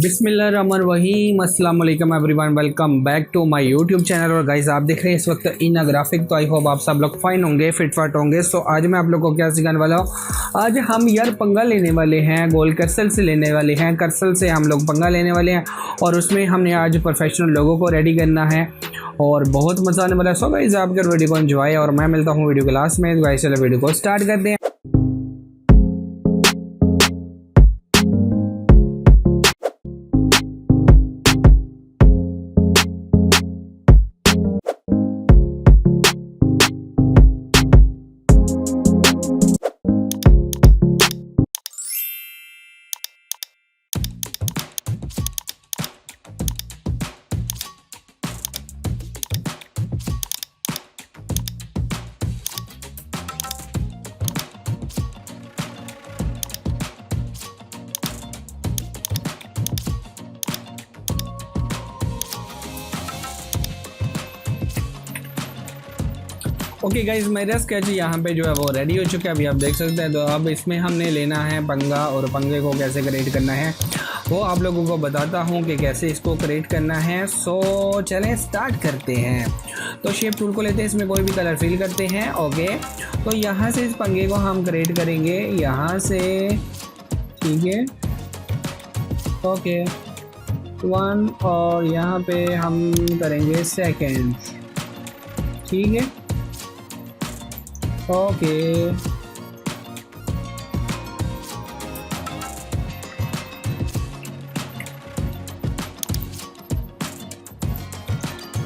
बिस्मिल्लाहिर्रहमानिर्रहीम अस्सलाम वालेकुम everyone, welcome back to my YouTube channel. और गाइस आप देख रहे हैं इस वक्त इन ग्राफिक, तो आई होप आप सब लोग फाइन होंगे, फिट होंगे। सो आज मैं आप लोग को क्या सिखाने वाला हूँ, आज हम यार पंगा लेने वाले हैं, गोल कर्सल से लेने वाले हैं। कर्सल से हम लोग पंगा लेने वाले हैं और उसमें हमने आज प्रोफेशनल लोगों को रेडी करना है और बहुत मज़ा आने वाला है। सो गाइस आप वीडियो को एंजॉय, और मैं मिलता हूँ वीडियो के लास्ट में। गाइस चलो वीडियो को स्टार्ट करते हैं। ओके गाइज, मेरा स्केच यहाँ पे जो है वो रेडी हो चुका है, अभी आप देख सकते हैं। तो अब इसमें हमने लेना है पंगा, और पंगे को कैसे क्रिएट करना है वो आप लोगों को बताता हूँ कि कैसे इसको क्रिएट करना है। सो चलें स्टार्ट करते हैं। तो शेप टूल को लेते हैं, इसमें कोई भी कलर फिल करते हैं। ओके, तो यहाँ से इस पंगे को हम क्रिएट करेंगे यहाँ से, ठीक है। ओके, 1 और यहाँ पे हम करेंगे सेकेंड, ठीक है। ओके,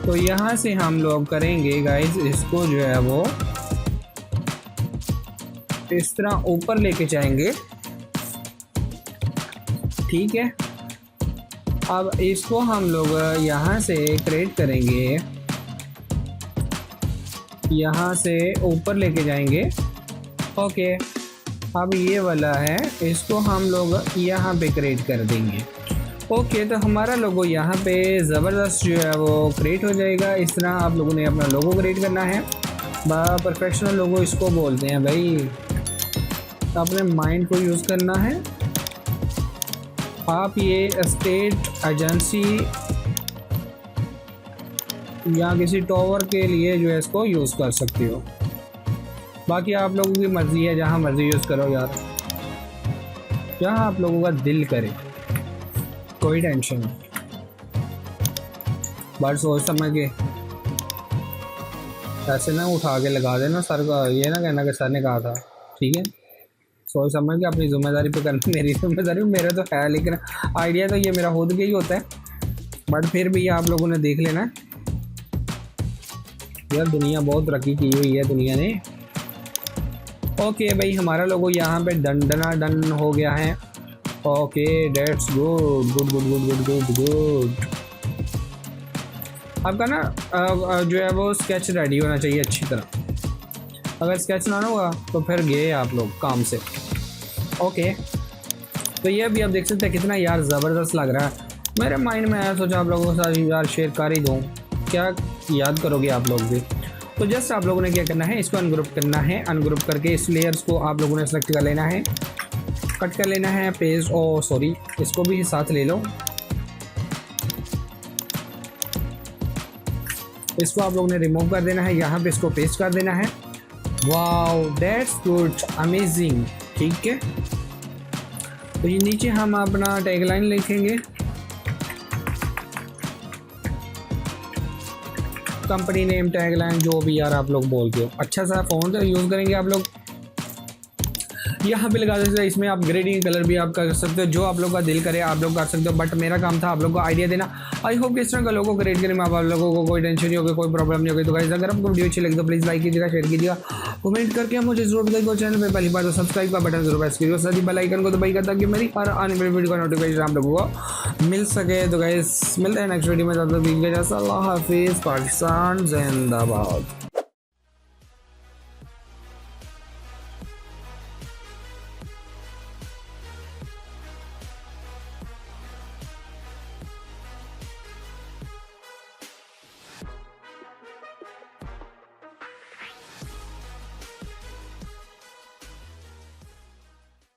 तो यहाँ से हम लोग करेंगे गाइस, इसको जो है वो इस तरह ऊपर लेके जाएंगे, ठीक है। अब इसको हम लोग यहाँ से क्रिएट करेंगे, यहाँ से ऊपर लेके जाएंगे। ओके, अब ये वाला है, इसको हम लोग यहाँ पे क्रिएट कर देंगे। ओके, तो हमारा लोगो यहाँ पे ज़बरदस्त जो है वो क्रिएट हो जाएगा। इस तरह आप लोगों ने अपना लोगो क्रिएट करना है। प्रोफेशनल लोगो इसको बोलते हैं भाई, अपने माइंड को यूज़ करना है। आप ये स्टेट एजेंसी या किसी टावर के लिए जो है इसको यूज़ कर सकते हो, बाकी आप लोगों की मर्ज़ी है, जहाँ मर्ज़ी यूज़ करो यार, जहाँ आप लोगों का दिल करे, कोई टेंशन नहीं। बट सोच समझ के ऐसे ना उठा के लगा देना सर का, ये ना कहना कि सर ने कहा था, ठीक है। सोच समझ के अपनी जिम्मेदारी पे करना। मेरी जिम्मेदारी मेरा तो है, लेकिन आइडिया तो ये मेरा खुद के ही होता है, बट फिर भी आप लोगों ने देख लेना यार, दुनिया बहुत तरक्की की हुई है दुनिया ने। ओके भाई, हमारा लोगो यहाँ पे डन हो गया है। Okay, that's good good good good good good good. आपका ना जो है वो स्केच रेडी होना चाहिए अच्छी तरह। अगर स्केच ना होगा तो फिर गए आप लोग काम से। ओके, तो ये भी आप देख सकते हैं कितना यार ज़बरदस्त लग रहा है। मेरे माइंड में आया, सोचा आप लोगों के साथ यार शेयर कर ही दूँ, क्या याद करोगे आप लोग भी। तो जस्ट आप लोगों ने क्या करना है, इसको अनग्रुप करना है। अनग्रुप करके इस लेयर्स को आप लोगों ने सेलेक्ट कर लेना है, कट कर लेना है, पेज और सॉरी इसको भी साथ ले लो। इसको आप लोगों ने रिमूव कर देना है, यहाँ पे इसको पेस्ट कर देना है। वाओ, दैट्स गुड, अमेजिंग, ठीक है। तो ये नीचे हम अपना टैगलाइन लिखेंगे, कंपनी नेम, टैगलाइन, जो भी यार आप लोग बोलते हो। अच्छा सा फ़ॉन्ट यूज़ करेंगे आप लोग, यहाँ पे लगा सकते हैं। इसमें आप ग्रेडिंग कलर भी आप कर सकते हो, जो आप लोग का दिल करे आप लोग कर सकते हो, बट मेरा काम था आप लोग को आइडिया देना। आई होप किस तरह का लोगो क्रिएट करें मैं आप लोगों को कोई टेंशन नहीं होगी, कोई प्रॉब्लम नहीं होगी। तो गाइस अगर आपको वीडियो अच्छी लगी तो प्लीज़ लाइक कीजिएगा, शेयर कीजिएगा, कमेंट करके मुझे जरूर बताइएगा। चैनल पे पहली बार तो सब्सक्राइब का बटन जरूर प्रेस कीजिएगा, साथ ही बेल आइकन को दबाइएगा ताकि मेरी हर आने वाली वीडियो का नोटिफिकेशन आप लोगों को मिल सके। तो गाइस मिलते हैं नेक्स्ट वीडियो में, तब तक अल्लाह हाफिज़, पाकिस्तान जिंदाबाद।